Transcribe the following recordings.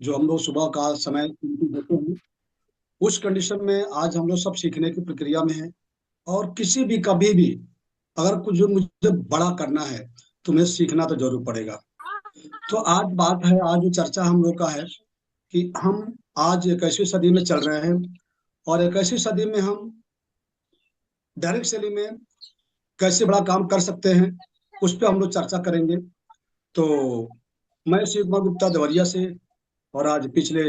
जो हम लोग सुबह का समय देते हैं, उस कंडीशन में आज हम लोग सब सीखने की प्रक्रिया में है। और किसी भी कभी भी अगर कुछ जो मुझे बड़ा करना है तो मुझे सीखना तो जरूर पड़ेगा। तो आज बात है, आज जो चर्चा हम लोग का है कि हम आज 21वीं सदी में चल रहे हैं, और 21वीं सदी में हम डायरेक्ट सेलिंग में कैसे बड़ा काम कर सकते हैं, उस पर हम लोग चर्चा करेंगे। तो मैं शिव कुमार गुप्ता देवरिया से, और आज पिछले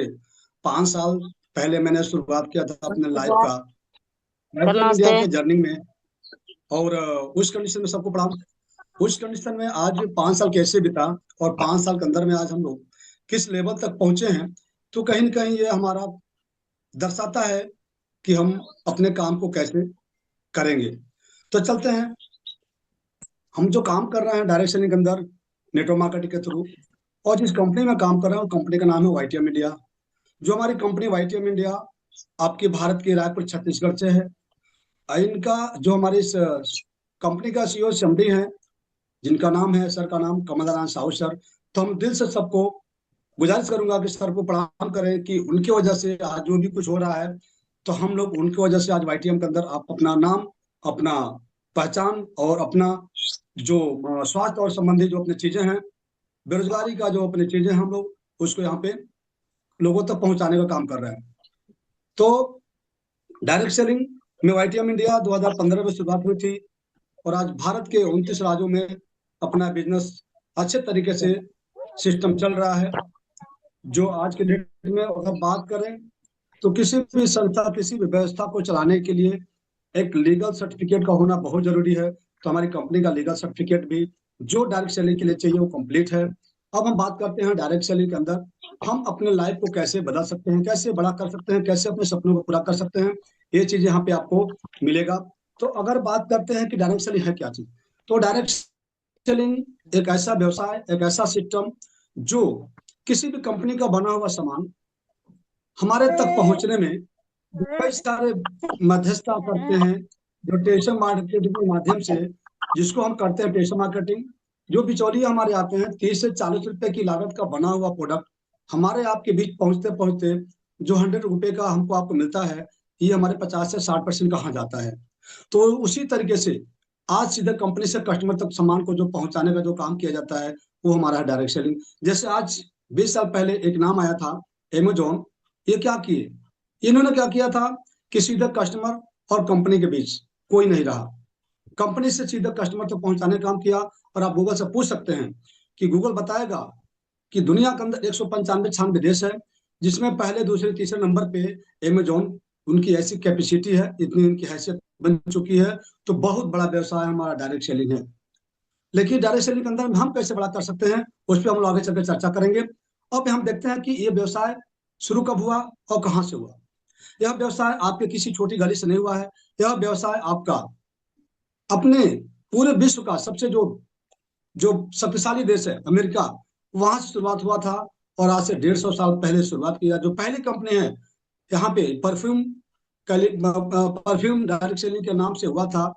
5 साल पहले मैंने शुरुआत किया था अपने लाइफ का सर डायरेक्ट इंडिया नमस्ते। के जर्नी में। और उस कंडीशन में सबको पढ़ा, उस कंडीशन में आज 5 साल कैसे बिता, और 5 साल के अंदर में आज हम लोग किस लेवल तक पहुंचे हैं। तो कहीं न कहीं ये हमारा दर्शाता है कि हम अपने काम को कैसे करेंगे। तो चलते हैं, हम जो काम कर रहे हैं डायरेक्ट सेलिंग के अंदर नेटवर्क मार्केटिंग के थ्रू, और जिस कंपनी में काम कर रहे हैं कंपनी का नाम है वाईटीएम इंडिया। जो हमारी कंपनी वाईटीएम इंडिया आपके भारत के रायपुर छत्तीसगढ़ से है। इनका जो हमारी इस कंपनी का सीईओ एमडी है, जिनका नाम है, सर का नाम कमल नारायण साहू सर। तो हम दिल से सबको गुजारिश करूंगा कि सर को प्रणाम करें कि उनकी वजह से आज जो भी कुछ हो रहा है, तो हम लोग उनकी वजह से आज वाईटीएम के अंदर आप अपना नाम, अपना पहचान और अपना जो स्वास्थ्य और संबंधी जो अपनी चीजें हैं, बेरोजगारी का जो अपनी चीजें हैं, हम लोग उसको यहाँ पे लोगों तक पहुंचाने का काम कर रहे हैं। तो डायरेक्ट सेलिंग में वाईटीएम इंडिया 2015 में शुरुआत हुई थी, और आज भारत के 29 राज्यों में अपना बिजनेस अच्छे तरीके से सिस्टम चल रहा है। जो आज के डेट में अगर बात करें, तो किसी भी संस्था, किसी भी व्यवस्था को चलाने के लिए एक लीगल सर्टिफिकेट का होना बहुत जरूरी है। तो हमारी कंपनी का लीगल सर्टिफिकेट भी जो डायरेक्ट सेलिंग के लिए चाहिए वो कंप्लीट है। अब हम बात करते हैं डायरेक्ट सेलिंग के अंदर हम अपने लाइफ को कैसे बदल सकते हैं, कैसे बड़ा कर सकते हैं, कैसे अपने सपनों को पूरा कर सकते हैं। ये चीज यहाँ पे आपको मिलेगा। तो अगर बात करते हैं कि डायरेक्ट सेलिंग है क्या चीज, तो डायरेक्ट सेलिंग एक ऐसा व्यवसाय, एक ऐसा सिस्टम जो किसी भी कंपनी का बना हुआ सामान हमारे तक पहुंचने में कई सारे मध्यस्थता करते हैं। जो टेलीविजन मार्केटिंग के माध्यम से, जिसको हम करते हैं टेलीविजन मार्केटिंग, जो बिचौलिए हमारे आते हैं 30 से 40 रुपए की लागत का बना हुआ प्रोडक्ट हमारे आपके बीच पहुंचते पहुंचते जो 100 रुपए का हमको आपको मिलता है, ये हमारे 50 से 60% कहाँ जाता है। तो उसी तरीके से आज सीधे कंपनी से कस्टमर तक सामान को जो पहुंचाने का जो काम किया जाता है, वो हमारा है डायरेक्ट सेलिंग। जैसे आज 20 साल पहले एक नाम आया था, एमेजोन। ये क्या किए, इन्होंने क्या किया था कि सीधे कस्टमर और कंपनी के बीच कोई नहीं रहा, कंपनी से सीधे कस्टमर तक पहुंचाने का काम किया। और आप गूगल से पूछ सकते हैं कि गूगल बताएगा कि दुनिया के अंदर 195 96 देश है, जिसमें पहले दूसरे तीसरे नंबर पे अमेजोन, उनकी ऐसी कैपेसिटी है, इतनी उनकी हैसियत बन चुकी है। तो बहुत बड़ा व्यवसाय हमारा डायरेक्ट सेलिंग है। लेकिन डायरेक्ट सेलिंग के अंदर हम कैसे बड़ा कर सकते हैं, उस पर हम लोग आगे चलकर चर्चा करेंगे। अब हम देखते हैं कि ये व्यवसाय शुरू कब हुआ और कहाँ से हुआ। यह व्यवसाय आपके किसी छोटी गली से नहीं हुआ है। यह व्यवसाय आपका अपने पूरे विश्व का सबसे जो जो शक्तिशाली देश है अमेरिका, वहां से शुरुआत हुआ था। और आज से 150 साल पहले शुरुआत किया। जो पहली कंपनी है यहाँ पे परफ्यूम, परफ्यूम डायरेक्ट सेलिंग के नाम से हुआ था,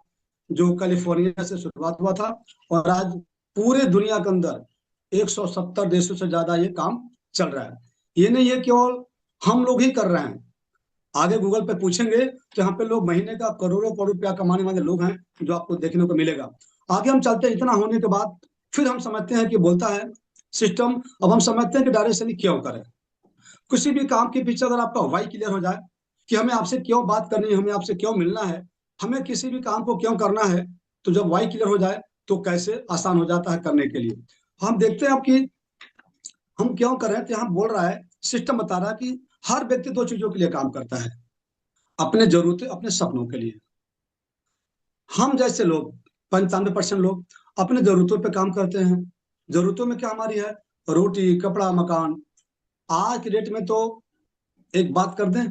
जो कैलिफोर्निया से शुरुआत हुआ था। और आज पूरे दुनिया के अंदर 170 देशों से ज्यादा ये काम चल रहा है। ये नहीं है केवल हम लोग ही कर रहे हैं, आगे गूगल पे पूछेंगे तो यहाँ पे लोग महीने का करोड़ों करोड़ रुपया कमाने वाले लोग हैं, जो आपको देखने को मिलेगा। आगे हम चलते हैं, इतना होने के बाद फिर हम समझते हैं कि बोलता है सिस्टम। अब हम समझते हैं कि डायरेक्ट सेलिंग क्यों करें। किसी भी काम के पीछे अगर आपका वाई क्लियर हो जाए कि हमें आपसे क्यों बात करनी है, हमें आपसे क्यों मिलना है, हमें किसी भी काम को क्यों करना है, तो जब वाई क्लियर हो जाए तो कैसे आसान हो जाता है करने के लिए। हम देखते हैं आपकी हम क्यों कर रहे हैं, तो यहाँ बोल रहा है, सिस्टम बता रहा है कि हर व्यक्ति दो चीजों के लिए काम करता है, अपने जरूरतें, अपने सपनों के लिए। हम जैसे लोग 95% लोग अपने जरूरतों पे काम करते हैं। जरूरतों में क्या हमारी है, रोटी कपड़ा मकान। आज की डेट में तो एक बात कर दें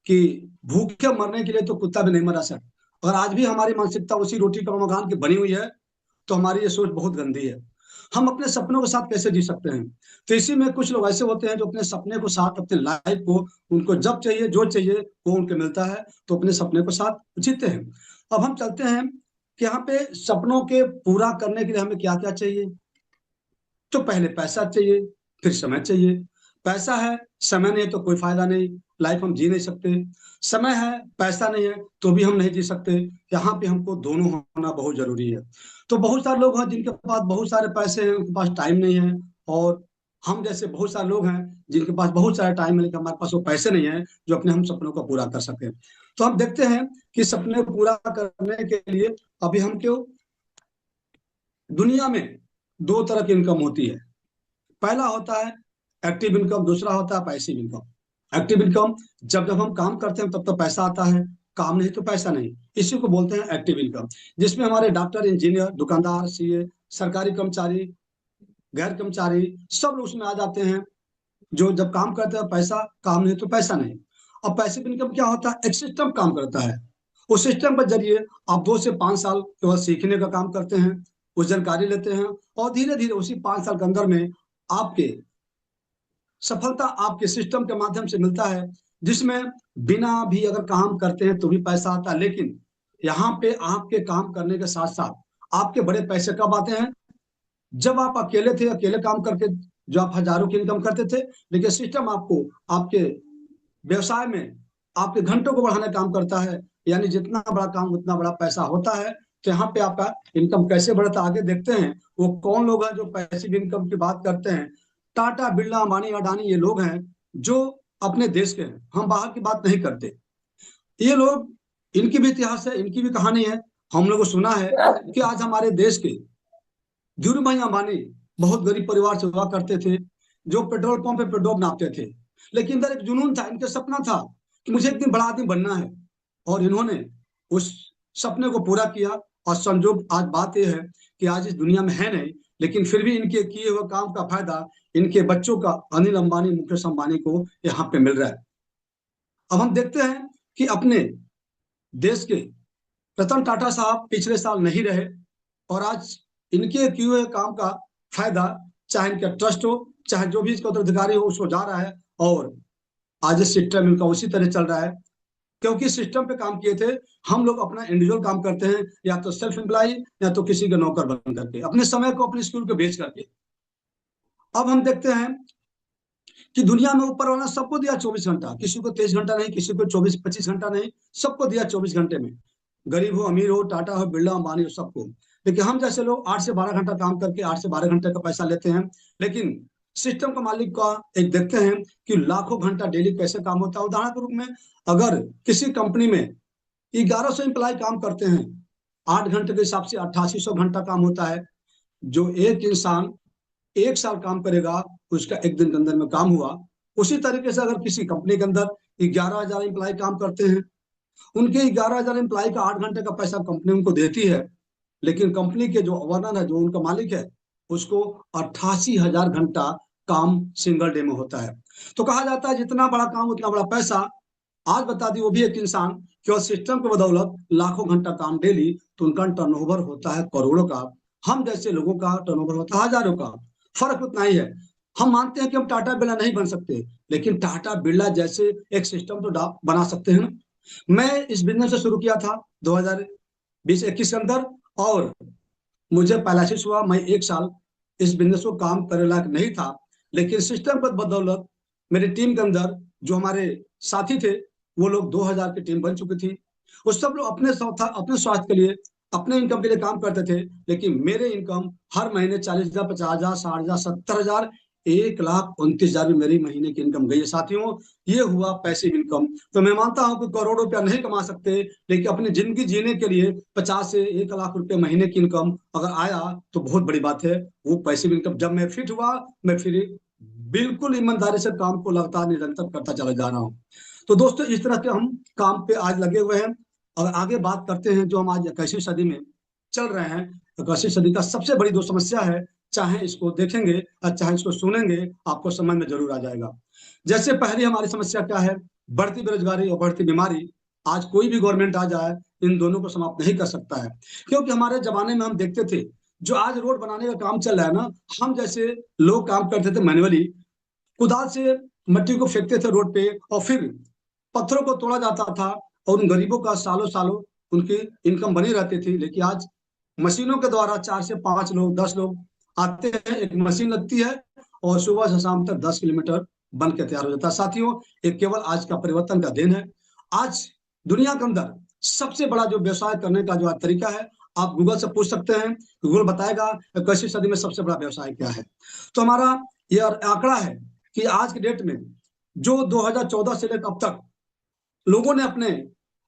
कि भूखे मरने के लिए तो कुत्ता भी नहीं मरा सर। और आज भी हमारी मानसिकता उसी रोटी कपड़ा मकान की बनी हुई है। तो हमारी ये सोच बहुत गंदी है। हम अपने सपनों के साथ कैसे जी सकते हैं। तो इसी में कुछ लोग ऐसे होते हैं जो अपने सपने को साथ, अपने लाइफ को, उनको जब चाहिए जो चाहिए वो उनको मिलता है, तो अपने सपने को साथ जीते हैं। अब हम चलते हैं कि यहाँ पे सपनों के पूरा करने के लिए हमें क्या क्या चाहिए। तो पहले पैसा चाहिए, फिर समय चाहिए। पैसा है, समय नहीं है तो कोई फायदा नहीं, लाइफ हम जी नहीं सकते। समय है, पैसा नहीं है तो भी हम नहीं जी सकते। यहाँ पे हमको दोनों होना बहुत जरूरी है। तो बहुत सारे लोग हैं जिनके पास बहुत सारे पैसे हैं, उनके पास टाइम नहीं है। और हम जैसे बहुत सारे लोग हैं जिनके पास बहुत सारा टाइम है, लेकिन हमारे पास वो पैसे नहीं है जो अपने हम सपनों को पूरा कर सके। तो हम देखते हैं कि सपने पूरा करने के लिए अभी हम क्यों, दुनिया में दो तरह की इनकम होती है। पहला होता है एक्टिव इनकम, दूसरा होता है पैसिव इनकम। एक्टिव इनकम, जब जब हम काम करते हैं तब तब पैसा आता है, काम नहीं तो पैसा नहीं। इसी को बोलते हैं एक्टिव इनकम, जिसमें हमारे डॉक्टर, इंजीनियर, दुकानदार, सीए, सरकारी कर्मचारी, गैर कर्मचारी, सब लोग उसमें आ जाते हैं। जो जब काम करते हैं पैसा, काम नहीं तो पैसा नहीं। अब पैसिव इनकम क्या होता है? एक सिस्टम काम करता है। उस सिस्टम के जरिए आप 2 से 5 साल केवल सीखने का काम करते हैं, उस जानकारी लेते हैं, और धीरे धीरे उसी 5 साल के अंदर में आपके सफलता आपके सिस्टम के माध्यम से मिलता है, जिसमें बिना भी अगर काम करते हैं तो भी पैसा आता है। लेकिन यहाँ पे आपके काम करने के साथ साथ आपके बड़े पैसे कब आते हैं? जब आप अकेले थे, अकेले काम करके जो आप हजारों की इनकम करते थे, लेकिन सिस्टम आपको आपके व्यवसाय में आपके घंटों को बढ़ाने का काम करता है। यानी जितना बड़ा काम उतना बड़ा पैसा होता है। तो यहाँ पे आपका इनकम कैसे बढ़ता है आगे देखते हैं। वो कौन लोग हैं जो पैसिव इनकम की बात करते हैं? टाटा, बिरला, अंबानी, अडानी, ये लोग हैं जो अपने देश के हैं, हम बाहर की बात नहीं करते। ये लोग, इनकी भी इतिहास है, इनकी भी कहानी है। हम लोगों को सुना है कि आज हमारे देश के धीरू भाई अंबानी बहुत गरीब परिवार से हुआ करते थे, जो पेट्रोल पंप पे पेट्रोल नापते थे। लेकिन अंदर एक जुनून था, इनका सपना था कि मुझे एक दिन बड़ा आदमी बनना है। और इन्होंने उस सपने को पूरा किया। और संजोग आज बात यह है कि आज इस दुनिया में है नहीं, लेकिन फिर भी इनके किए हुए काम का फायदा इनके बच्चों का, अनिल अंबानी, मुकेश अंबानी को यहाँ पे मिल रहा है। अब हम देखते हैं कि अपने देश के रतन टाटा साहब पिछले साल नहीं रहे, और आज इनके किए हुए काम का फायदा, चाहे इनका ट्रस्ट हो, चाहे जो भी इसका उत्तराधिकारी हो, उसको जा रहा है। और आज इस सिस्टम इनका उसी तरह चल रहा है, क्योंकि सिस्टम पे काम किए थे। हम लोग अपना इंडिविजुअल काम करते हैं, या तो सेल्फ एम्प्लॉय, या तो किसी के नौकर बन करके, अपने समय को अपने स्कूल को बेच करके। अब हम देखते हैं कि दुनिया में ऊपर वाला सबको दिया 24 घंटा, किसी को 23 घंटा नहीं, किसी को 24-25 घंटा नहीं, सबको दिया 24 घंटे में। गरीब हो, अमीर हो, टाटा हो, बिरला, अंबानी हो, सबको। लेकिन हम जैसे लोग 8 से 12 घंटा काम करके 8 से 12 घंटे का पैसा लेते हैं। लेकिन सिस्टम का मालिक का एक देखते हैं कि लाखों घंटा डेली कैसे काम होता है। उदाहरण के रूप में, अगर किसी कंपनी में 1100 एम्प्लॉय काम करते हैं, 8 घंटे के हिसाब से 8800 घंटा काम होता है। जो एक इंसान 1 साल काम करेगा, उसका एक दिन के अंदर में काम हुआ। उसी तरीके से अगर किसी कंपनी के अंदर 11,000 एम्प्लॉय काम करते हैं, उनके 11,000 एम्प्लॉय का 8 घंटे का पैसा कंपनी उनको देती है। लेकिन कंपनी के जो ओनर है, जो उनका मालिक है, उसको 88,000 घंटा काम सिंगल डे में होता है। तो कहा जाता है जितना बड़ा काम उतना बड़ा पैसा। आज बता दी वो भी एक इंसान केवल सिस्टम के बदौलत लाखों घंटा काम डेली, तो उनका टर्नओवर होता है करोड़ों का। हम जैसे लोगों का टर्नओवर होता है हजारों का। फर्क उतना ही है। हम मानते हैं कि हम टाटा बिरला नहीं बन सकते, लेकिन टाटा बिरला जैसे एक सिस्टम तो बना सकते हैं ना। मैं इस बिजनेस से शुरू किया था 2020-21 के अंदर, और मुझे पैरालिसिस हुआ। मैं 1 साल इस बिजनेस को काम करने लायक नहीं था। लेकिन सिस्टम पर बदौलत मेरी टीम के अंदर जो हमारे साथी थे, वो लोग 2000 की टीम बन चुकी थी। वो सब लोग अपने स्वास्थ्य के लिए, अपने इनकम के लिए काम करते थे। लेकिन मेरे इनकम हर महीने 40,000, 50,000, 60,000, 70,000, 1,29,000 भी मेरी महीने की इनकम गई है साथियों। ये हुआ पैसिव इनकम। तो मैं मानता हूं कि करोड़ों रुपया नहीं कमा सकते, लेकिन अपनी जिंदगी जीने के लिए 50 से 1 लाख रुपए महीने की इनकम अगर आया तो बहुत बड़ी बात है। वो पैसिव इनकम, जब मैं फिट हुआ, मैं फिर बिल्कुल ईमानदारी से काम को लगातार निरंतर करता चला जा रहा हूँ। तो दोस्तों, इस तरह के हम काम पे आज लगे हुए हैं। और आगे बात करते हैं जो हम आज 21वीं सदी में चल रहे हैं। 21वीं सदी का सबसे बड़ी दो समस्या है, चाहे इसको देखेंगे और चाहे इसको सुनेंगे, आपको समझ में जरूर आ जाएगा। जैसे पहली हमारी समस्या क्या है? बढ़ती बेरोजगारी और बढ़ती बीमारी। आज कोई भी गवर्नमेंट आ जाए, इन दोनों को समाप्त नहीं कर सकता है। क्योंकि हमारे जमाने में हम देखते थे, जो आज रोड बनाने का काम चल रहा है ना, हम जैसे लोग काम करते थे मैनुअली, कुदाल से मट्टी को फेंकते थे रोड पे, और फिर पत्थरों को तोड़ा जाता था। और उन गरीबों का सालों सालों उनकी इनकम बनी रहती थी। लेकिन आज मशीनों के द्वारा 4 से 5 लोग, 10 लोग आते हैं, एक मशीन लगती है, और सुबह से शाम तक 10 किलोमीटर बन के तैयार हो जाता है। साथियों, ये केवल आज का परिवर्तन का दिन है। आज दुनिया के अंदर सबसे बड़ा जो व्यवसाय करने का जो आज तरीका है, आप गूगल से पूछ सकते हैं, गूगल बताएगा 21वीं सदी में सबसे बड़ा व्यवसाय क्या है। तो हमारा यह आंकड़ा है कि आज के डेट में जो 2014 से लेकर अब तक लोगों ने अपने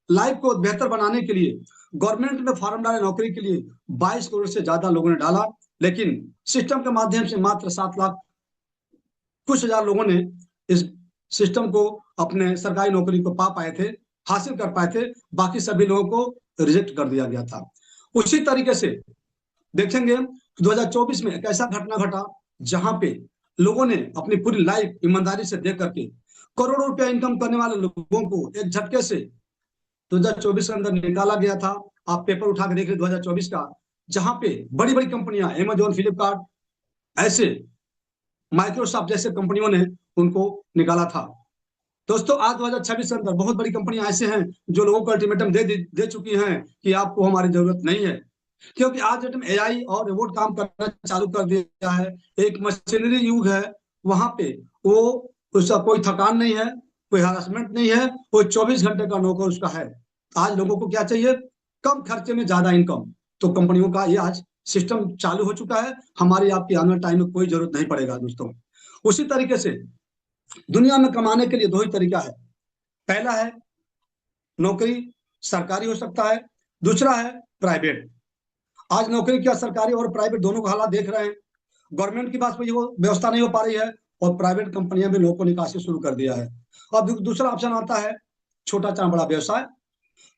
लाइफ को बेहतर बनाने के लिए गवर्नमेंट में फॉर्म डाले नौकरी के लिए 22 करोड़ से ज्यादा लोगों ने डाला, लेकिन सिस्टम के माध्यम से मात्र 7 लाख कुछ हजार लोगों ने इस सिस्टम को अपने सरकारी नौकरी को पा पाए थे, हासिल कर पाए थे। बाकी सभी लोगों को रिजेक्ट कर दिया गया था। उसी तरीके से देखेंगे 2024 में एक ऐसा घटना घटा जहां पे लोगों ने अपनी पूरी लाइफ ईमानदारी से दे करके करोड़ों रुपया इनकम करने वाले लोगों को एक झटके से 2024 के अंदर निकाला गया था। आप पेपर उठा के देख रहे 2024 का, जहां पे बड़ी बड़ी कंपनियां अमेजोन, फ्लिपकार्ट, ऐसे माइक्रोसॉफ्ट जैसे कंपनियों ने उनको निकाला था। दोस्तों, आज 2026 के अंदर बहुत बड़ी कंपनियां ऐसे हैं जो लोगों को अल्टीमेटम दे चुकी हैं कि आपको हमारी जरूरत नहीं है, क्योंकि आज डेट में एआई और रोबोट काम करना चालू कर दिया है। एक मशीनरी युग है, वहां पे वो उसका कोई थकान नहीं है, कोई हरासमेंट नहीं है, वो 24 घंटे का नौकर उसका है। आज लोगों को क्या चाहिए? कम खर्चे में ज्यादा इनकम। तो कंपनियों का ये आज सिस्टम चालू हो चुका है। हमारी आपकी आने वाले टाइम में कोई जरूरत नहीं पड़ेगा दोस्तों। उसी तरीके से दुनिया में कमाने के लिए दो ही तरीका है। पहला है नौकरी, सरकारी हो सकता है, दूसरा है प्राइवेट। आज नौकरी क्या, सरकारी और प्राइवेट दोनों का हालात देख रहे हैं। गवर्नमेंट के पास में वो व्यवस्था नहीं हो पा रही है और प्राइवेट कंपनियां भी लोगों को निकासी शुरू कर दिया है। अब दूसरा ऑप्शन आता है छोटा चाहे बड़ा व्यवसाय।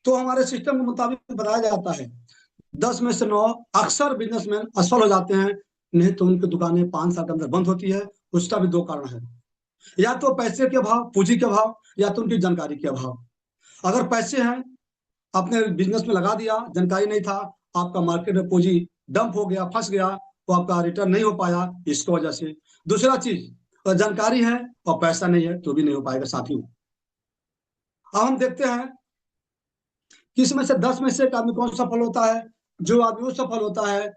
तो हमारे सिस्टम के मुताबिक बताया जाता है 10 में से 9 अक्सर बिजनेसमैन असफल हो जाते हैं, नहीं तो उनकी दुकानें 5 साल के अंदर बंद होती है। उसका भी दो कारण है, या तो पैसे के अभाव, पूंजी के अभाव, या तो उनकी जानकारी के अभाव। अगर पैसे हैं, आपने बिजनेस में लगा दिया, जानकारी नहीं था, आपका मार्केट में पूंजी डंप हो गया, फंस गया, तो आपका रिटर्न नहीं हो पाया इसकी वजह से। दूसरा चीज, जानकारी है और पैसा नहीं है तो भी नहीं हो पाएगा साथियों। अब हम देखते हैं कि इसमें से 10 में से एक आदमी कौन सफल होता है? जो आदमी वो सफल होता है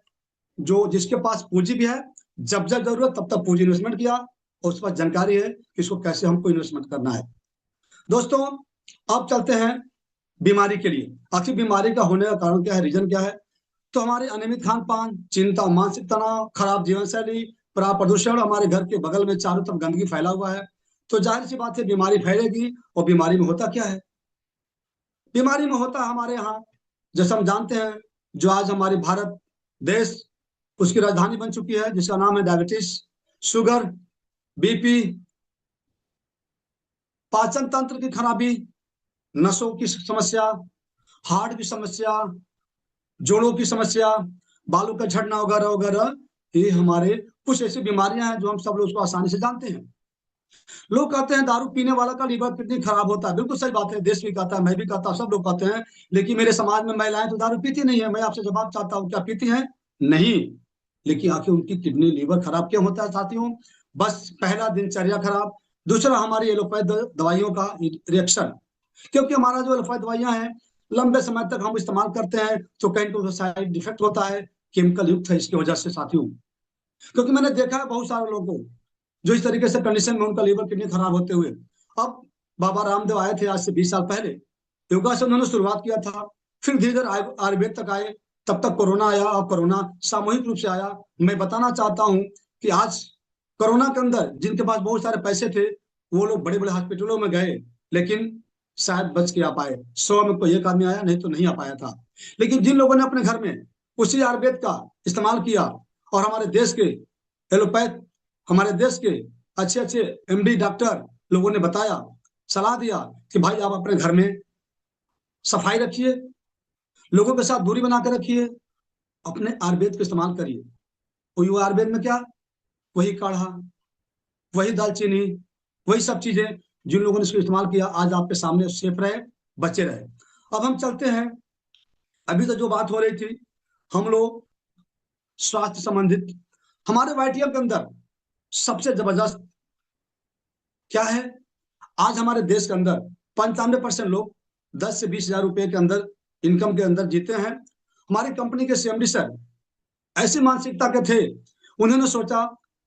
जो जिसके पास पूंजी भी है, जब जब जरूरत तब तक पूंजी इन्वेस्टमेंट किया, और उसके पास जानकारी है कि इसको कैसे हमको इन्वेस्टमेंट करना है। दोस्तों, अब चलते हैं बीमारी के लिए। आखिर बीमारी का होने का कारण क्या है, रीजन क्या है? तो हमारे अनियमित खान पान, चिंता, मानसिक तनाव, खराब जीवन शैली, प्रदूषण, हमारे घर के बगल में चारों तरफ गंदगी फैला हुआ है। तो जाहिर सी बात है बीमारी फैलेगी। और बीमारी में होता क्या है? बीमारी में होता है हमारे यहाँ, जैसे हम जानते हैं, जो आज हमारे भारत देश उसकी राजधानी बन चुकी है, जिसका नाम है डायबिटीज, शुगर, बीपी, पाचन तंत्र की खराबी, नसों की समस्या, हार्ट की समस्या, जोड़ों की समस्या, बालों का झड़ना वगैरह वगैरह, ये हमारे कुछ ऐसी बीमारियां हैं जो हम सब लोग उसको आसानी से जानते हैं। लोग कहते हैं दारू पीने वाला का लीवर कितनी खराब होता है। बिल्कुल सही बात है, देश भी कहता है, मैं भी कहता हूँ, सब लोग कहते हैं। लेकिन मेरे समाज में महिलाएं तो दारू पीती नहीं है। मैं आपसे जवाब चाहता हूँ, क्या पीती हैं? नहीं। लेकिन आखिर उनकी किडनी, लीवर खराब क्यों होता है साथियों? बस पहला दिनचर्या खराब, दूसरा हमारी एलोपैथ दवाइयों का रिएक्शन। क्योंकि हमारा जो एलोपैथ दवाइयां हैं लंबे समय तक हम इस्तेमाल करते हैं तो कहीं तो साइड इफेक्ट होता है, केमिकल युक्त है इसकी वजह से साथियों। क्योंकि मैंने देखा है बहुत सारे लोगों को जो इस तरीके से कंडीशन में उनका लीवर किडनी खराब होते हुए। अब बाबा रामदेव आए थे आज से 20 साल पहले, योगा से उन्होंने शुरुआत किया था, फिर धीरे धीरे आयुर्वेद तक आए, तब तक कोरोना आया और कोरोना सामूहिक रूप से आया। मैं बताना चाहता हूँ कि आज कोरोना के अंदर जिनके पास बहुत सारे पैसे थे वो लोग बड़े बड़े हॉस्पिटलों में गए, लेकिन शायद बच के आ पाए। 100 में कोई एक आदमी आया, नहीं तो नहीं आ पाया था। लेकिन जिन लोगों ने अपने घर में उसी आयुर्वेद का इस्तेमाल किया, और हमारे देश के एलोपैथ, हमारे देश के अच्छे अच्छे एमडी डॉक्टर लोगों ने बताया, सलाह दिया कि भाई आप अपने घर में सफाई रखिए, लोगों के साथ दूरी बना कर रखिए, अपने आयुर्वेद का इस्तेमाल करिए। और आयुर्वेद में क्या? वही काढ़ा, वही दालचीनी, वही सब चीजें जिन लोगों ने इसको इस्तेमाल किया आज आपके सामने सेफ रहे, बचे रहे। अब हम चलते हैं, अभी तो जो बात हो रही थी हम लोग स्वास्थ्य संबंधित, हमारे वाईटीएम के अंदर सबसे जबरदस्त क्या है? आज हमारे देश के अंदर 95% लोग 10 से 20 हजार रुपए के अंदर इनकम के अंदर जीते हैं। हमारी कंपनी के सीएमडी सर ऐसी मानसिकता के थे, उन्होंने सोचा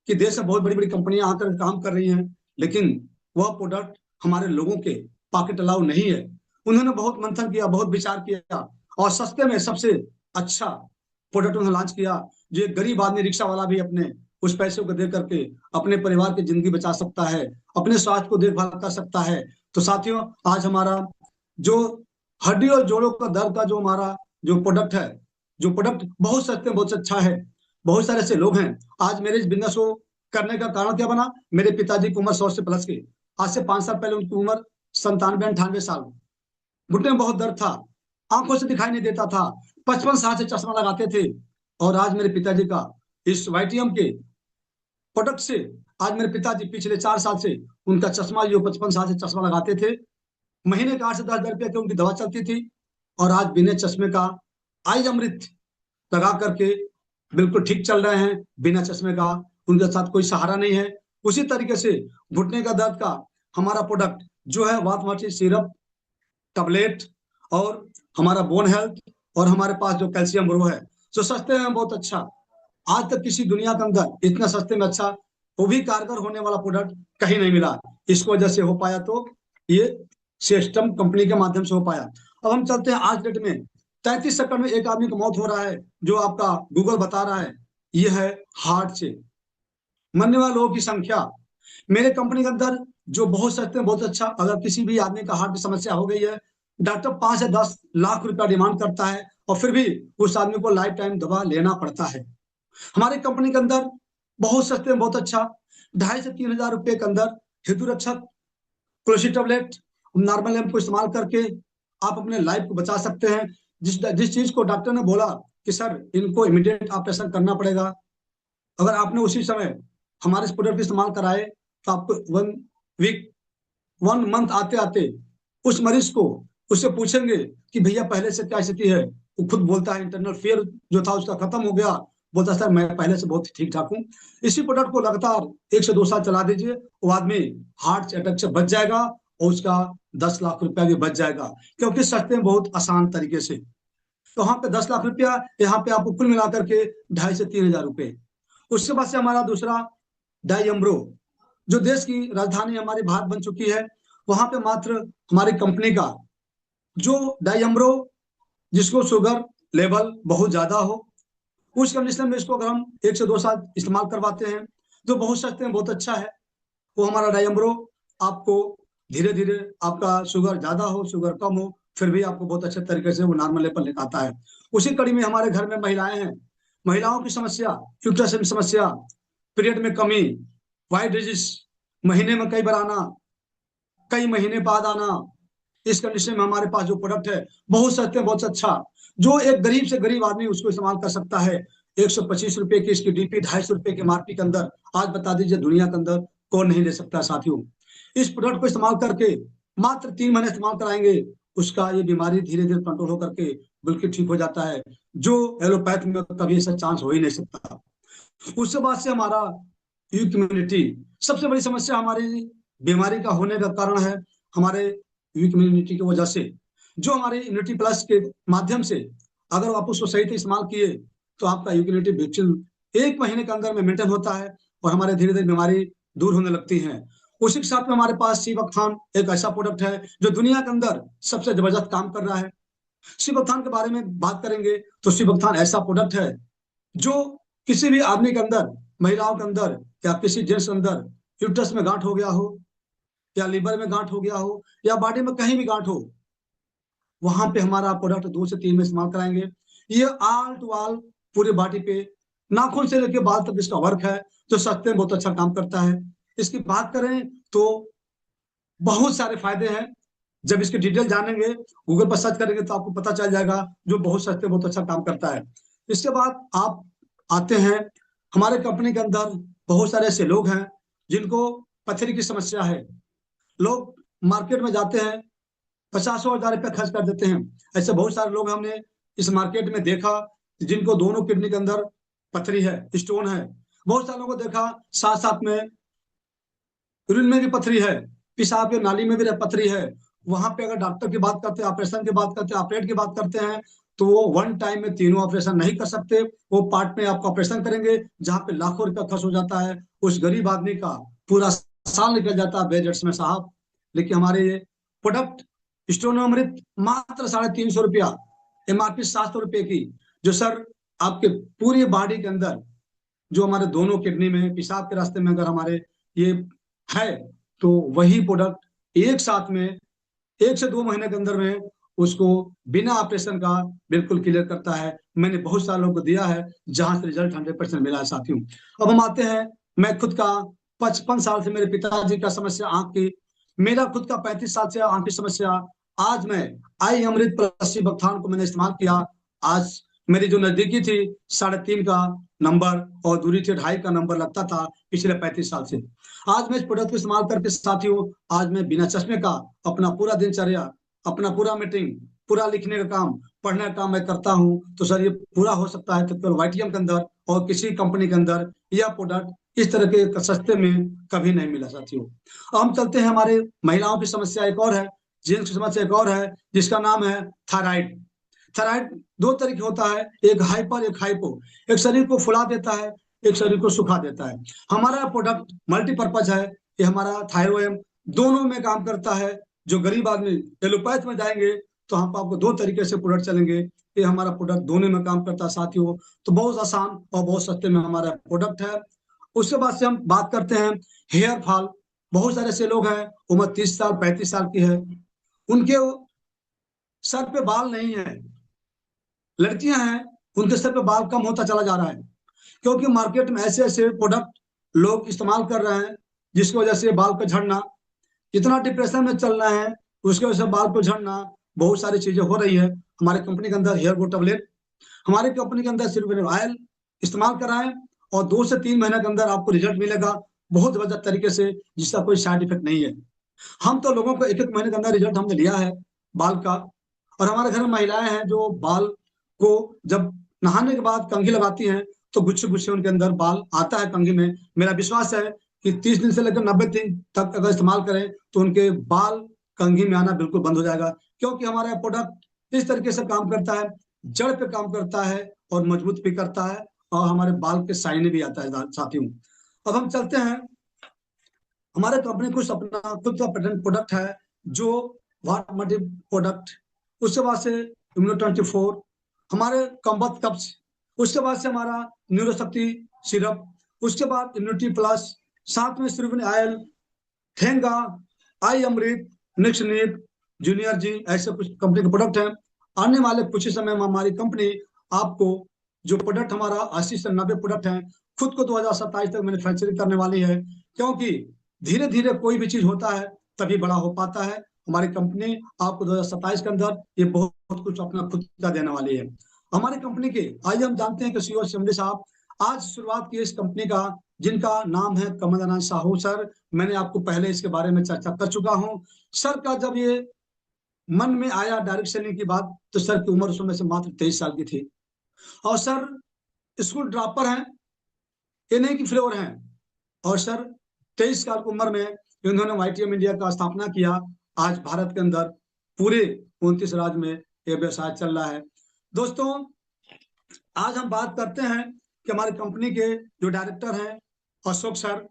कि देश में बहुत बड़ी बड़ी कंपनियां आकर काम कर रही हैं, लेकिन वह प्रोडक्ट हमारे लोगों के पॉकेट अलाउ नहीं है। उन्होंने बहुत मंथन किया, बहुत विचार किया और सस्ते में सबसे अच्छा प्रोडक्ट उन्होंने लॉन्च किया, जो एक गरीब आदमी रिक्शा वाला भी अपने उस पैसे को दे करके अपने परिवार की जिंदगी बचा सकता है, अपने स्वास्थ्य को देखभाल कर सकता है। तो साथियों, आज हमारा जो हड्डी और जोड़ों का दर्द का जो हमारा जो प्रोडक्ट है, जो प्रोडक्ट बहुत सस्ते में बहुत अच्छा है, बहुत सारे ऐसे लोग हैं। आज मेरे इस बिजनेस को करने का कारण क्या बना? मेरे पिताजी की उम्र 100 से प्लस की। आज से 5 साल पहले उनकी उम्र 97 98 साल। घुटने में बहुत दर्द था, आंखों से दिखाई नहीं देता था, 55 साल से चश्मा लगाते थे। और आज मेरे पिताजी का इस वाईटीएम के प्रोडक्ट से, आज मेरे पिताजी पिछले 4 साल से उनका चश्मा, जो 55 साल से चश्मा लगाते थे, महीने का 8 से 10 हज़ार रुपया की उनकी दवा चलती थी, और आज बिना चश्मे का आई अमृत लगा करके बिल्कुल ठीक चल रहे हैं, बिना चश्मे का। उनके साथ कोई सहारा नहीं है। उसी तरीके से घुटने का दर्द का हमारा प्रोडक्ट जो है वातवाची सिरप, टबलेट, और हमारा बोन हेल्थ, और हमारे पास जो कैल्शियम ब्रो है, जो सस्ते में बहुत अच्छा। आज तक किसी दुनिया के अंदर इतना सस्ते में अच्छा, वो भी कारगर होने वाला प्रोडक्ट कहीं नहीं मिला। इसको वजह से हो पाया तो ये सिस्टम कंपनी के माध्यम से हो पाया। अब हम चलते हैं आज डेट में 33 सेकंड में एक आदमी की मौत हो रहा है, जो आपका गूगल बता रहा है। ये है हार्ट से मरने वाले लोगों की संख्या। मेरे कंपनी के अंदर जो बहुत सस्ते में बहुत अच्छा, अगर किसी भी आदमी का हार्ट की समस्या हो गई है, डॉक्टर 5 से 10 लाख रुपया डिमांड करता है, और फिर भी उस आदमी को लाइफ टाइम दवा लेना पड़ता है। हमारी कंपनी के अंदर बहुत सस्ते में बहुत अच्छा, 2,500 से 3,000 रुपये के अंदर हेतु रक्षक तुलसी टैबलेट, नॉर्मल लैम्प को इस्तेमाल करके आप अपने लाइफ को बचा सकते हैं। जिस जिस चीज को डॉक्टर ने बोला कि सर इनको इमीडिएट ऑपरेशन करना पड़ेगा, अगर आपने उसी समय हमारे इस प्रोडक्ट का इस्तेमाल कराए, तो आपको 1 वीक 1 मंथ आते आते उस मरीज को उससे पूछेंगे कि भैया पहले से क्या स्थिति है, वो खुद बोलता है इंटरनल फेयर जो था उसका खत्म हो गया, बोलता सर मैं पहले से बहुत ठीक ठाक हूँ। इसी प्रोडक्ट को लगातार 1 से 2 साल चला दीजिए, वो आदमी हार्ट अटैक से बच जाएगा, और उसका 10 लाख रुपया भी बच जाएगा, क्योंकि सस्ते में बहुत आसान तरीके से। तो वहां पे 10 लाख रुपया, यहाँ पे आपको कुल मिलाकर के 2,500 से 3,000 रुपए। उसके बाद से हमारा दूसरा डायम्ब्रो, जो देश की राजधानी हमारे भारत बन चुकी है, वहां पे मात्र हमारी कंपनी का जो डायम्ब्रो, जिसको शुगर लेवल बहुत ज्यादा हो, उस कंडीशन में इसको अगर हम 1 से 2 साल इस्तेमाल करवाते हैं, तो बहुत सस्ते में बहुत अच्छा है। वो हमारा डायम्ब्रो आपको धीरे धीरे, आपका शुगर ज्यादा हो शुगर कम हो, फिर भी आपको बहुत अच्छे तरीके से वो नॉर्मल लेवल लेकर है। उसी कड़ी में हमारे घर में महिलाएं हैं, महिलाओं की समस्या, यूट्रस में समस्या, पीरियड में कमी, वाइट डिजीज, महीने में कई बार आना, कई महीने बाद आना, इस कंडीशन में हमारे पास जो प्रोडक्ट है बहुत सस्ते बहुत अच्छा, जो एक गरीब से गरीब आदमी उसको इस्तेमाल कर सकता है। 125 रुपए की इसकी डीपी, 250 रुपए के एमआरपी के अंदर, आज बता दीजिए दुनिया के अंदर कौन नहीं ले सकता साथियों। इस प्रोडक्ट को इस्तेमाल करके मात्र 3 महीने इस्तेमाल कराएंगे, उसका ये बीमारी धीरे धीरे कंट्रोल होकर के बिल्कुल ठीक हो जाता है, जो एलोपैथ में कभी ऐसा चांस हो ही नहीं सकता। उसके बाद से हमारा इम्यूनिटी, सबसे बड़ी समस्या हमारी बीमारी का होने का कारण है हमारे वीक इम्यूनिटी की वजह से। जो हमारे इम्यूनिटी प्लस के माध्यम से अगर आप उसको सही से इस्तेमाल किए, तो आपका इम्यूनिटी बिल्कुल 1 महीने के अंदर में मेंटेन होता है, और हमारे धीरे धीरे बीमारी दूर होने लगती है। उसी के साथ में हमारे पास सीबकथान एक ऐसा प्रोडक्ट है जो दुनिया के अंदर सबसे जबरदस्त काम कर रहा है। सीबकथान के बारे में बात करेंगे तो सीबकथान ऐसा प्रोडक्ट है जो किसी भी आदमी के अंदर, महिलाओं के अंदर, या किसी जेंट्स के अंदर यूट्रस में गांठ हो गया हो, या लीवर में गांठ हो गया हो, या बॉडी में कहीं भी गांठ हो, वहां पे हमारा प्रोडक्ट 2 से 3 में इस्तेमाल कराएंगे। ये ऑल टू ऑल पूरे बॉडी पे, नाखून से लेके बाल तक इसका वर्क है, जो सस्ते में बहुत अच्छा काम करता है। इसकी बात करें तो बहुत सारे फायदे हैं, जब इसकी डिटेल जानेंगे, गूगल पर सर्च करेंगे तो आपको पता चल जाएगा, जो बहुत सस्ते बहुत अच्छा काम करता है। इसके बाद आप आते हैं, हमारे कंपनी के अंदर बहुत सारे ऐसे लोग हैं जिनको पथरी की समस्या है। लोग मार्केट में जाते हैं, 50,000 रुपया खर्च कर देते हैं। ऐसे बहुत सारे लोग हमने इस मार्केट में देखा जिनको दोनों किडनी के अंदर पथरी है, स्टोन है। बहुत सारे लोगों को देखा साथ साथ में यूरिन में भी पथरी है, पेशाब के नाली में भी पथरी है। वहां पे अगर डॉक्टर की बात करते हैं, ऑपरेशन की बात करते हैं, ऑपरेट की बात करते हैं, तो वो 1 टाइम में तीनों ऑपरेशन नहीं कर सकते। वो पार्ट में आपका ऑपरेशन करेंगे, जहां पे लाखों रुपया खर्च हो जाता है। उस गरीब आदमी का पूरा साल निकल जाता है बजट्स में साहब, लेकिन हमारे ये प्रोडक्ट स्टोनोमृत मात्र 350 रुपया, MRP 700 रुपये की, जो सर आपके पूरी बॉडी के अंदर, जो हमारे दोनों किडनी में, पेशाब के रास्ते में अगर हमारे ये है, तो वही प्रोडक्ट एक साथ में 1 से 2 महीने के अंदर में उसको बिना ऑपरेशन का बिल्कुल क्लियर करता है। मैंने बहुत सारे लोगों को दिया है जहां से रिजल्ट 100% मिला है साथियों। अब हम आते हैं, मैं खुद का 55 साल से, मेरे पिताजी का समस्या आंख की, मेरा खुद का 35 साल से आंख की समस्या। आज मैं आई अमृत प्लस बख्तान को मैंने इस्तेमाल किया। आज मेरी जो नजदीकी थी 3.5 का नंबर और दूरी थी 2.5 का नंबर लगता था पिछले 35 साल से। आज मैं इस प्रोडक्ट को इस्तेमाल करके साथियों, आज मैं बिना चश्मे का अपना पूरा दिनचर्या, अपना पूरा मीटिंग, पूरा लिखने का काम, पढ़ने का काम मैं करता हूं। तो सर ये पूरा हो सकता है तो केवल YTM के अंदर और किसी कंपनी के अंदर यह प्रोडक्ट इस तरह के सस्ते में कभी नहीं मिला साथियों। अब हम चलते हैं, हमारे महिलाओं की समस्या एक और है, जेंट्स की समस्या एक और है, जिसका नाम है थायराइड। थायराइड 2 तरीके होता है, एक हाइपर एक हाइपो। एक शरीर को फुला देता है, एक शरीर को सुखा देता है। हमारा प्रोडक्ट मल्टीपर्पज है, ये हमारा थायरोएम दोनों में काम करता है। जो गरीब आदमी एलोपैथ में जाएंगे तो हम आपको 2 तरीके से प्रोडक्ट चलेंगे, ये हमारा प्रोडक्ट दोनों में काम करता है साथियों। तो बहुत आसान और बहुत सस्ते में हमारा प्रोडक्ट है। उसके बाद से हम बात करते हैं हेयर फॉल। बहुत सारे ऐसे लोग हैं, उम्र 30 साल 35 साल की है, उनके सर पे बाल नहीं है। लड़कियां हैं, उनके सर पे बाल कम होता चला जा रहा है, क्योंकि मार्केट में ऐसे ऐसे प्रोडक्ट लोग इस्तेमाल कर रहे हैं जिसकी वजह से बाल का झड़ना, इतना डिप्रेशन में चल रहे हैं, उसकी वजह से बाल को झड़ना, बहुत सारी चीजें हो रही है। हमारे कंपनी के अंदर हेयर ग्रोथ टैबलेट, हमारे कंपनी के अंदर सिर्फ ऑयल इस्तेमाल कराएं और 2 से 3 महीने के अंदर आपको रिजल्ट मिलेगा बहुत जबरदस्त तरीके से, जिसका कोई साइड इफेक्ट नहीं है। हम तो लोगों को 1 1 महीने के अंदर रिजल्ट हमने लिया है बाल का। और हमारे घर में महिलाएं हैं जो बाल को जब नहाने के बाद कंघी लगाती हैं तो गुच्छे गुच्छे उनके अंदर बाल आता है कंघी में। मेरा विश्वास है कि 30 दिन से लेकर 90 दिन तक अगर इस्तेमाल करें तो उनके बाल कंघी में आना बिल्कुल बंद हो जाएगा, क्योंकि हमारा प्रोडक्ट इस तरीके से काम करता है, जड़ पे काम करता है और मजबूत भी करता है, और हमारे बाल के साइने भी आता है साथियों। अब हम चलते हैं, हमारे कंपनी कुछ अपना खुद का पेटेंट प्रोडक्ट है जो वाट मल्टी प्रोडक्ट। उसके बाद से इम्यूनो 24, हमारे कम्बत कप्स, उसके बाद से हमारा न्यूरोशक्ति सिरप, उसके बाद इम्यूनिटी प्लस, साथ में सिर्फ आयल, ठेंगा, आई अमृत, नेक्स्ट नीप, जूनियर जी, ऐसे कुछ कंपनी के प्रोडक्ट हैं। आने वाले कुछ ही समय में हमारी कंपनी आपको जो प्रोडक्ट हमारा 80 से 90 प्रोडक्ट हैं खुद को 2027 तक मैन्युफैक्चरिंग करने वाली है, क्योंकि धीरे धीरे कोई भी चीज होता है तभी बड़ा हो पाता है। हमारी कंपनी आपको 2027 के अंदर ये बहुत कुछ अपना खुद का देने वाली है। हमारी कंपनी के आइए हम जानते हैं कि CEO शिमले साहब आज शुरुआत की इस कंपनी का, जिनका नाम है कमल अनाज साहू सर। मैंने आपको पहले इसके बारे में चर्चा कर चुका हूं। सर का जब ये मन में आया डायरेक्ट सेलिंग की बात, तो सर की उम्र उस समय से मात्र 23 साल की थी, और सर स्कूल ड्रॉपर हैं, ये नहीं कि फ्लोर हैं। और सर 23 साल की उम्र में इन्होंने YTM इंडिया का स्थापना किया। आज भारत के अंदर पूरे 29 राज्य में ये व्यवसाय चल रहा है। दोस्तों, आज हम बात करते हैं कि हमारी कंपनी के जो डायरेक्टर हैं अशोक सर,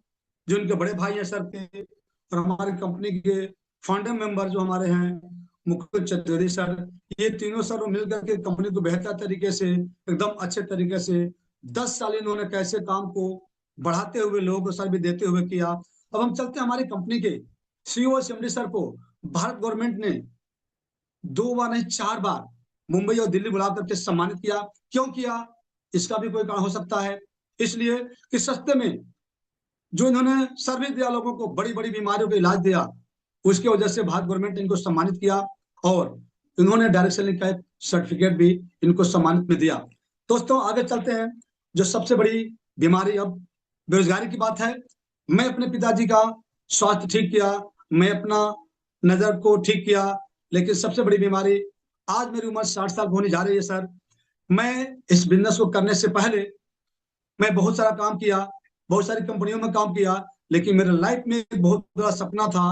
जो उनके बड़े भाई हैं सर के, और हमारी कंपनी के फाउंडर मेंबर जो हमारे हैं मुकुल चतुर्वेदी सर, ये तीनों सर मिलकर के कंपनी को बेहतर तरीके से, एकदम अच्छे तरीके से 10 साल इन्होंने कैसे काम को बढ़ाते हुए, लोगों को सर्विस देते हुए किया। अब हम चलते हैं, हमारी कंपनी के CEO शिमली सर को भारत गवर्नमेंट ने 2 बार नहीं 4 बार मुंबई और दिल्ली बुला करके सम्मानित किया। क्यों किया, इसका भी कोई कारण हो सकता है, इसलिए कि सस्ते में जो इन्होंने सर्विस दिया, लोगों को बड़ी बड़ी बीमारियों का इलाज दिया, उसकी वजह से भारत गवर्नमेंट ने इनको सम्मानित किया, और इन्होंने डायरेक्ट सेलिंग का सर्टिफिकेट भी इनको सम्मानित में दिया। दोस्तों आगे चलते हैं, जो सबसे बड़ी बीमारी अब बेरोजगारी की बात है। मैं अपने पिताजी का स्वास्थ्य ठीक किया, मैं अपना नजर को ठीक किया, लेकिन सबसे बड़ी बीमारी, आज मेरी उम्र 60 साल होने जा रही है सर। मैं इस बिजनेस को करने से पहले मैं बहुत सारा काम किया, बहुत सारी कंपनियों में काम किया, लेकिन मेरे लाइफ में एक बहुत बड़ा सपना था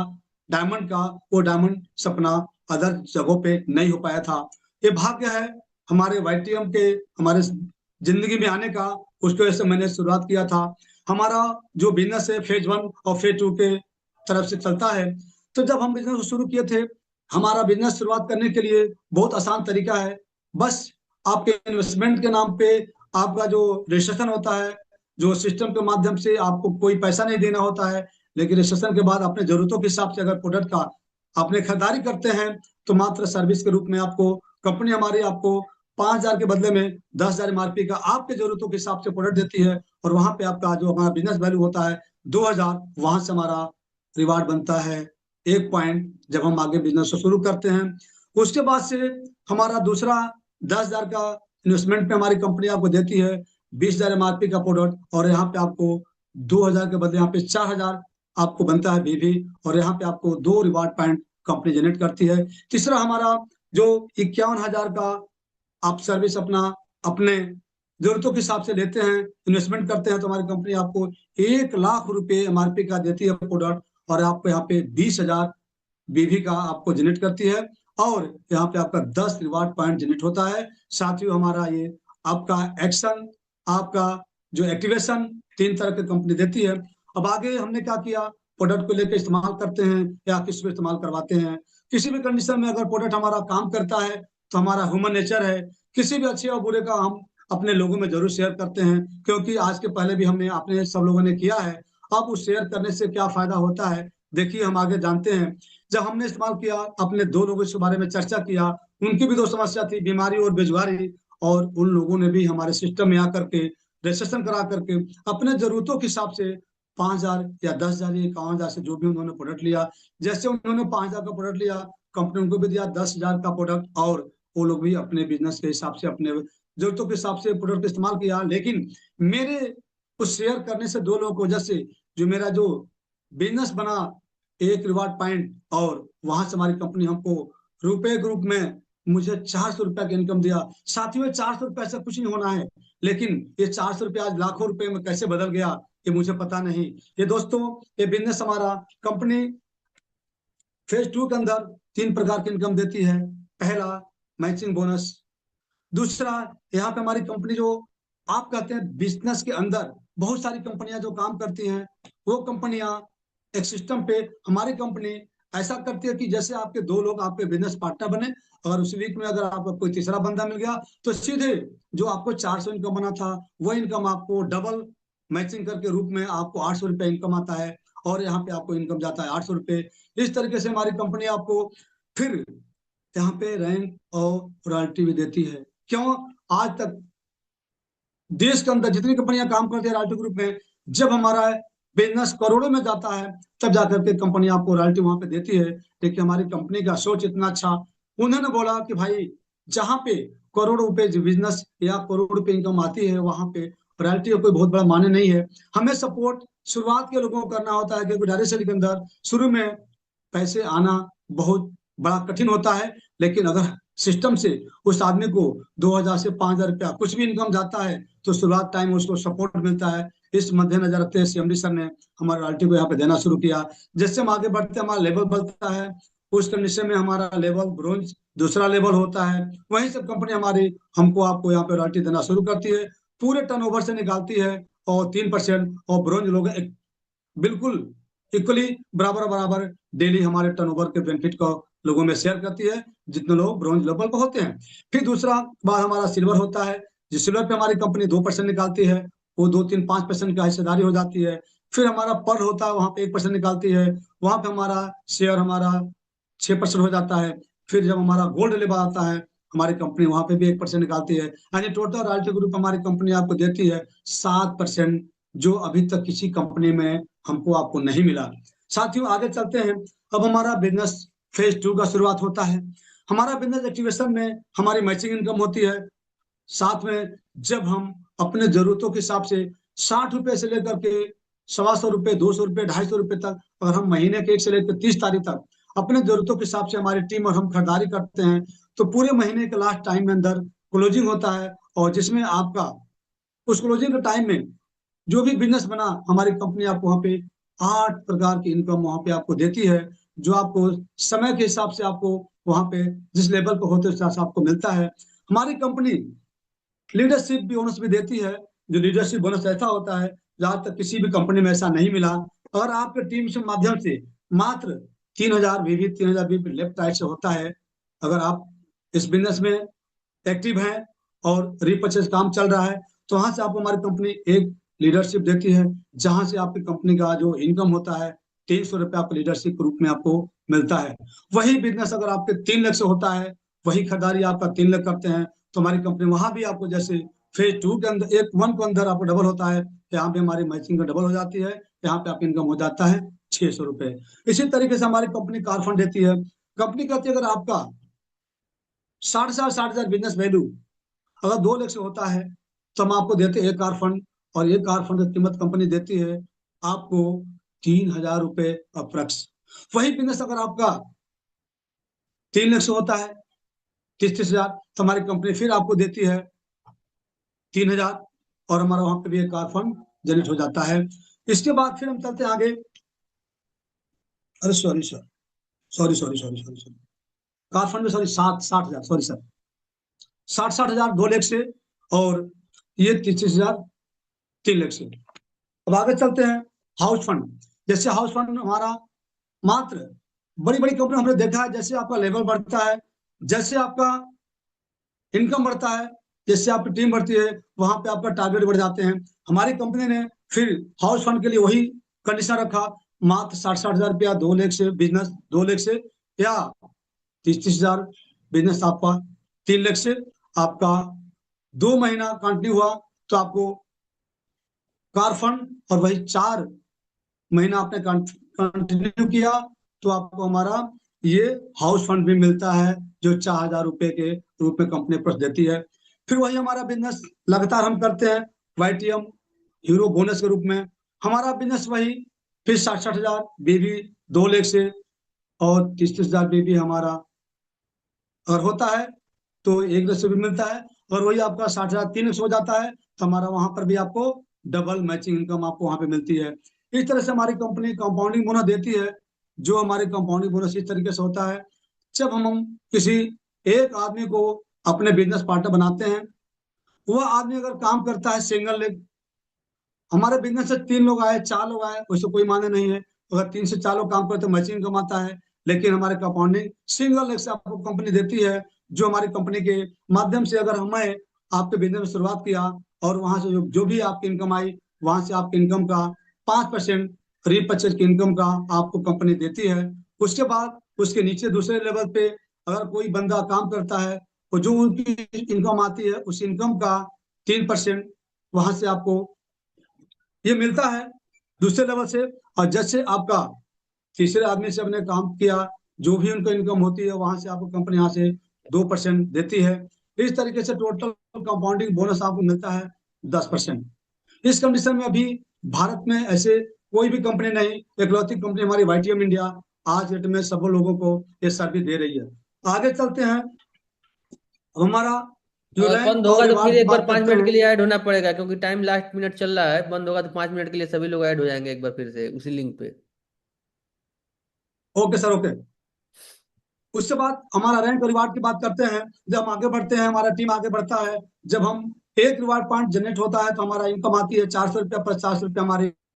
डायमंड का, वो डायमंड सपना अदर जगहों पे नहीं हो पाया था। ये भाग्य है हमारे YTM के, हमारे जिंदगी में आने का, उसकी वजह से मैंने शुरुआत किया था। हमारा जो बिजनेस है फेज 1 और फेज 2 के तरफ से चलता है। तो जब हम बिजनेस शुरू किए थे, हमारा बिजनेस शुरुआत करने के लिए बहुत आसान तरीका है। बस आपके इन्वेस्टमेंट के नाम पे आपका जो रजिस्ट्रेशन होता है, जो सिस्टम के माध्यम से आपको कोई पैसा नहीं देना होता है, लेकिन रजिस्ट्रेशन के बाद अपने जरूरतों के हिसाब से अगर प्रोडक्ट का आपने खरीदारी करते हैं, तो मात्र सर्विस के रूप में आपको कंपनी हमारी आपको 5,000 के बदले में 10,000 एमआरपी का आपके जरूरतों के हिसाब से प्रोडक्ट देती है। और वहां पे आपका जो हमारा बिजनेस वैल्यू होता है 2,000, वहां से हमारा रिवार्ड बनता है 1 पॉइंट, जब हम आगे बिजनेस शुरू करते हैं। उसके बाद से हमारा दूसरा 10,000 का इन्वेस्टमेंट पे हमारी कंपनी आपको देती है 20,000 एमआरपी का प्रोडक्ट, और यहाँ पे आपको 2,000 के बदले यहाँ पे 4,000 आपको बनता है बीवी, और यहाँ पे आपको 2 रिवार्ड पॉइंट कंपनी जनरेट करती है। तीसरा हमारा जो 51,000 का आप सर्विस अपना अपने जरूरतों के हिसाब से लेते हैं, इन्वेस्टमेंट करते हैं, तो हमारी कंपनी आपको 1,00,000 रुपए एमआरपी का देती है प्रोडक्ट, और आपको यहाँ पे 20,000 बीवी का आपको जनरेट करती है, और यहाँ पे आपका 10 रिवार्ड पॉइंट जनरेट होता है। साथ ही हमारा ये आपका एक्शन, आपका जो एक्टिवेशन, 3 तरह की कंपनी देती है। अब आगे हमने क्या किया, प्रोडक्ट को लेकर इस्तेमाल करते हैं या किसी को इस्तेमाल करवाते हैं। किसी भी कंडीशन में अगर प्रोडक्ट हमारा काम करता है, तो हमारा ह्यूमन नेचर है, किसी भी अच्छे और बुरे का हम अपने लोगों में जरूर शेयर करते हैं, क्योंकि आज के पहले भी हमने अपने सब लोगों ने किया है। अब उस शेयर करने से क्या फायदा होता है, देखिए हम आगे जानते हैं। जब हमने इस्तेमाल किया, अपने 2 लोगों के बारे में चर्चा किया, उनकी भी 2 समस्या थी, बीमारी और बेरोजगारी, और उन लोगों ने भी हमारे सिस्टम में आकर के रजिस्ट्रेशन करा करके अपने जरूरतों के हिसाब से 5,000 या 10,000 या 51,000 से जो भी उन्होंने प्रोडक्ट लिया, जैसे उन्होंने 5,000 का प्रोडक्ट लिया, कंपनी उनको भी दिया 10,000 का प्रोडक्ट, और वो लोग भी अपने बिजनेस के हिसाब से अपने जरूरतों के हिसाब से प्रोडक्ट इस्तेमाल किया। लेकिन मेरे उस शेयर करने से 2 लोगों की वजह से जो मेरा जो बिजनेस बना, एक रिवार्ड पॉइंट, और वहां से हमारी कंपनी हमको रुपए ग्रुप में मुझे 400 रुपया का इनकम दिया। साथियों, 400 रुपया ऐसा कुछ नहीं होना है, लेकिन ये 400 रुपया आज लाखों रुपए में कैसे बदल गया, ये मुझे पता नहीं। ये दोस्तों, ये बिजनेस हमारा कंपनी फेज 2 के अंदर 3 प्रकार की इनकम देती है। पहला, मैचिंग बोनस। दूसरा, यहाँ पे हमारी कंपनी जो आप कहते हैं बिजनेस के अंदर बहुत सारी कंपनियां जो काम करती हैं, वो कंपनियां एक सिस्टम पे हमारी कंपनी ऐसा करती है कि जैसे आपके 2 लोग आपके बिजनेस पार्टनर बने, और उस वीक में अगर आपको कोई तीसरा बंदा मिल गया, तो सीधे जो आपको 400 इनकम बना था, वो इनकम आपको डबल मैचिंग करके रूप में आपको 800 रुपया इनकम आता है, और यहाँ पे आपको इनकम जाता है 800 रुपये। इस तरीके से हमारी कंपनी आपको फिर यहाँ पे रैंक और रॉयल्टी भी देती है। क्यों? आज तक देश के अंदर जितनी कंपनियां काम करती है रॉयल्टी ग्रुप में, जब हमारा बिजनेस करोड़ों में जाता है, तब जाकर के कंपनी आपको रॉयल्टी वहां पे देती है। देखिए हमारी कंपनी का सोच इतना अच्छा, उन्होंने बोला कि भाई जहां पे करोड़ों रुपए बिजनेस या करोड़ रुपए इनकम आती है, वहां पे रॉयल्टी का कोई बहुत बड़ा माने नहीं है। हमें सपोर्ट शुरुआत के लोगों को करना होता है, क्योंकि डायरेक्ट सेलिंग के अंदर शुरू में पैसे आना बहुत बड़ा कठिन होता है, लेकिन अगर सिस्टम से उस आदमी को 2,000 से 5,000 रुपया कुछ भी इनकम जाता है, तो शुरुआत टाइम उसको सपोर्ट मिलता है। इस मद्देनजर रखते हुए सीएमडी सर ने हमारे रॉयल्टी को यहाँ पे देना शुरू किया। जैसे हम आगे बढ़ते हैं, हमारा लेवल बढ़ता है, उस कंडीशन में हमारा लेवल ब्रोंज दूसरा लेवल होता है। वहीं सब कंपनी हमारी हमको आपको यहाँ पे रॉयल्टी देना शुरू करती है, पूरे टर्नओवर से निकालती है, और 3%, और ब्रोंज लोग बिल्कुल इक्वली बराबर बराबर डेली हमारे टर्नओवर के बेनिफिट को लोगों में शेयर करती है, जितने लोग ब्रॉन्ज लेवल पर होते हैं। फिर दूसरा बात हमारा सिल्वर होता है, जिस सिल्वर पे हमारी कंपनी 2% निकालती है, वो 2, 3, 5% का हिस्सेदारी हो जाती है। फिर हमारा पर्ल होता है, वहां पे 1% निकालती है, वहां पे हमारा शेयर हमारा 6% हो जाता है। फिर जब हमारा गोल्ड लेवल आता है, हमारी कंपनी वहां पे भी 1% निकालती है, यानी टोटल रॉयल्टी ग्रुप हमारी कंपनी आपको देती है 7%, जो अभी तक किसी कंपनी में हमको आपको नहीं मिला। साथियों, आगे चलते हैं। अब हमारा बिजनेस फेज 2 का शुरुआत होता है। हमारा बिजनेस एक्टिवेशन में हमारी मैचिंग इनकम होती है। साथ में जब हम अपने जरूरतों के हिसाब से 60 रुपए से लेकर के 125 रुपए, 200 रुपए, 250 रुपए तक, अगर हम महीने के 1 से लेकर 30 तारीख तक अपने जरूरतों के हिसाब से हमारी टीम और हम खरीदारी करते हैं, तो पूरे महीने के लास्ट टाइम में अंदर क्लोजिंग होता है, और जिसमें आपका उस क्लोजिंग के टाइम में जो भी बिजनेस बना, हमारी कंपनी आपको वहां पे 8 प्रकार की इनकम वहां पे आपको देती है, जो आपको समय के हिसाब से आपको वहां पे जिस लेवल पर होते उस हिसाब से आपको मिलता है। हमारी कंपनी लीडरशिप बोनस भी देती है, जो लीडरशिप बोनस ऐसा होता है जहां तक किसी भी कंपनी में ऐसा नहीं मिला। अगर आपके टीम के माध्यम से मात्र 3,000 बीबी, 3,000 बीबी लेफ्ट राइट से होता है। अगर आप इस बिजनेस में एक्टिव हैं और रीपर्चेज काम चल रहा है, तो वहां से आपको हमारी कंपनी एक लीडरशिप देती है, जहां से आपकी कंपनी का जो इनकम होता है 300 रुपये आपको लीडरशिप के रूप में आपको मिलता है। वही बिजनेस अगर आपके 3 लाख से होता है, वही खरीदारी आपका 3 लाख करते हैं, तो हमारी कंपनी वहां भी आपको जैसे फेज 2 के अंदर 1 के अंदर आपको डबल होता है, यहाँ पे हमारी मैचिंग का डबल हो जाती है, यहाँ पे आपका इनकम हो जाता है 600 रुपये। इसी तरीके से हमारी कंपनी कार फंड देती है। कंपनी कहती है अगर आपका 60,000 बिजनेस वैल्यू अगर 2 लाख से होता है, तो हम आपको देते हैं एक कार फंड, और एक कार फंड की कीमत कंपनी देती है आपको 3,000 रुपये अप्रक्स। वही बिजनेस अगर आपका 3 लाख से होता है, 30-30 हजार, तो हमारी कंपनी फिर आपको देती है 3,000, और हमारा वहां पे भी एक कार फंड जनरेट हो जाता है। इसके बाद फिर हम चलते हैं आगे। अरे sorry sir, sorry sorry sorry sorry sorry, car fund में सॉरी 60-60 हजार, सॉरी सर, 60-60 हजार 2 लाख से, और ये 30-30 हजार 3 लाख से। अब आगे चलते हैं हाउस फंड। जैसे हाउस फंड हमारा मात्र बड़ी बड़ी कंपनी हमने देखा है, जैसे आपका लेवल बढ़ता है, जैसे आपका इनकम बढ़ता है, जैसे आपकी टीम बढ़ती है, वहां पे आपका टारगेट बढ़ जाते हैं। हमारी कंपनी ने फिर हाउस फंड के लिए वही कंडीशन रखा, मात्र 60-60 हजार रुपया 2 लाख से बिजनेस, 2 लाख से, या 30-30 हजार बिजनेस आपका 3 लाख से। आपका 2 महीना कंटिन्यू हुआ तो आपको कार फंड, और वही 4 महीना आपने कंटिन्यू किया तो आपको हमारा ये हाउस फंड भी मिलता है, जो 4,000 रुपए के रूप में कंपनी पर देती है। फिर वही हमारा बिजनेस लगातार हम करते हैं वाईटीएम हीरो बोनस के रूप में। हमारा बिजनेस वही फिर 60-60 हजार बेबी 2 लाख से, और 30-30 हजार बेबी हमारा अगर होता है तो 1 लाख से भी मिलता है। और वही आपका 60,000 3 लाख से हो जाता है, तो हमारा वहां पर भी आपको डबल मैचिंग इनकम आपको वहां पे मिलती है। इस तरह से हमारी कंपनी कंपाउंडिंग बोनस देती है। जो हमारी कंपाउंडिंग बोनस इस तरीके से होता है, जब हम किसी एक आदमी को अपने बिजनेस पार्टनर बनाते हैं, वह आदमी अगर काम करता है सिंगल लेग, हमारे बिजनेस से 3 लोग आए, 4 लोग आए, उससे कोई माने नहीं है। अगर 3 से 4 लोग काम करते तो मैचिंग कमाता है, लेकिन हमारे कंपाउंडिंग सिंगल लेग से आपको कंपनी देती है। जो हमारी कंपनी के माध्यम से अगर हमें आपके बिजनेस में शुरुआत किया, और वहां से जो भी आपकी इनकम आई, वहां से आपकी इनकम का 5% रीपर्चेज की इनकम का आपको कंपनी देती है। उसके बाद उसके नीचे दूसरे लेवल पे अगर कोई बंदा काम करता है, तो जो उनकी इनकम आती है उस इनकम का 3% वहां से आपको ये मिलता है दूसरे लेवल से। और जैसे आपका तीसरे आदमी से आपने काम किया, जो भी उनको इनकम होती है वहां से आपको कंपनी यहाँ से 2% देती है। इस तरीके से टोटल कंपाउंडिंग बोनस आपको मिलता है 10%। इस कंडीशन में अभी भारत में ऐसे कोई भी कंपनी नहीं, इकलौती कंपनी हमारी वाईटीएम इंडिया आज डेट में सब लोगों को ये सर्विस दे रही है। आगे चलते हैं। अब हमारा जो अगर रैंक बंद और होगा तो रिवार्ड फिर की एक बार बात पाँच करते मिनट के हैं। लिए ऐड होना पड़ेगा, क्योंकि टाइम लास्ट मिनट चल रहा है। बंद होगा तो 5 मिनट के लिए सभी लोग ऐड हो जाएंगे एक बार फिर से उसी लिंक पे। Okay sir, okay. उसके बाद हमारा रैंक और रिवार्ड की बात करते हैं। जब हम आगे बढ़ते हैं, हमारा टीम आगे बढ़ता है, जब हम एक रिवार्ड पॉइंट जनरेट होता है तो हमारा इनकम आती है 400 रुपया, 50 रुपया हमारी